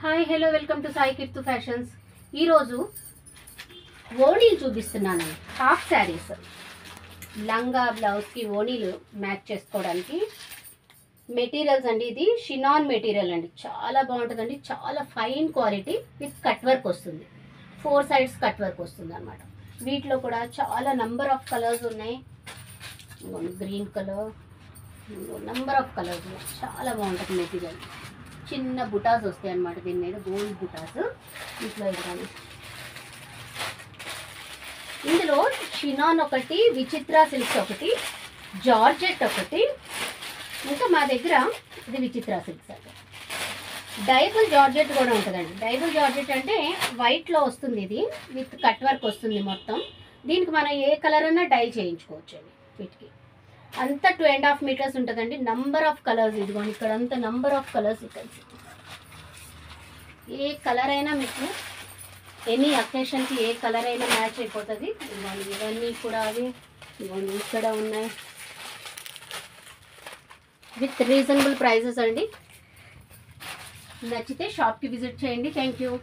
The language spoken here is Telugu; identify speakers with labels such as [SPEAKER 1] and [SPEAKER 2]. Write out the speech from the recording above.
[SPEAKER 1] Hi hello welcome to Sai Keerthu fashions. ఈరోజు ఓణీలు చూపిస్తున్నాను. హాఫ్ శారీస్, లంగా బ్లౌజ్కి ఓణీలు మ్యాచ్ చేసుకోవడానికి మెటీరియల్స్ అండి. ఇది షినాన్ మెటీరియల్ అండి, చాలా బాగుంటుందండి. చాలా fine quality with cut work వస్తుంది. 4 sides కట్ వర్క్ వస్తుంది అనమాట. వీటిలో కూడా చాలా నంబర్ ఆఫ్ కలర్స్ ఉన్నాయి. Green colour, number of colours ఉన్నాయి. చాలా బాగుంటుంది మెటీరియల్. చిన్న బుటాస్ వస్తాయి అన్నమాట, దీని మీద గోల్డ్ బుటాస్. ఇంట్లో ఇవ్వాలి. ఇందులో షినాన్ ఒకటి, విచిత్ర సిల్క్స్ ఒకటి, జార్జెట్ ఒకటి, ఇంకా మా దగ్గర ఇది విచిత్ర సిల్క్స్ అంటే డైబుల్ జార్జెట్ కూడా ఉంటుందండి. డైబుల్ జార్జెట్ అంటే వైట్లో వస్తుంది, ఇది విత్ కట్ వర్క్ వస్తుంది మొత్తం. దీనికి మనం ఏ కలర్ అయినా డై చేయించుకోవచ్చు అండి. వీటికి అంతా 2.5 meters ఉంటుందండి. నంబర్ ఆఫ్ కలర్స్, ఇదిగోండి ఇక్కడ అంతా నంబర్ ఆఫ్ కలర్స్ కలిసి ఏ కలర్ అయినా మీకు ఎనీ అకేషన్కి ఏ కలర్ అయినా మ్యాచ్ అయిపోతుంది. ఇదిగోండి ఇవన్నీ కూడా అవి ఇదిగోండి ఇక్కడ ఉన్నాయి. విత్ రీజనబుల్ ప్రైజెస్ అండి. నచ్చితే షాప్కి విజిట్ చేయండి. Thank you.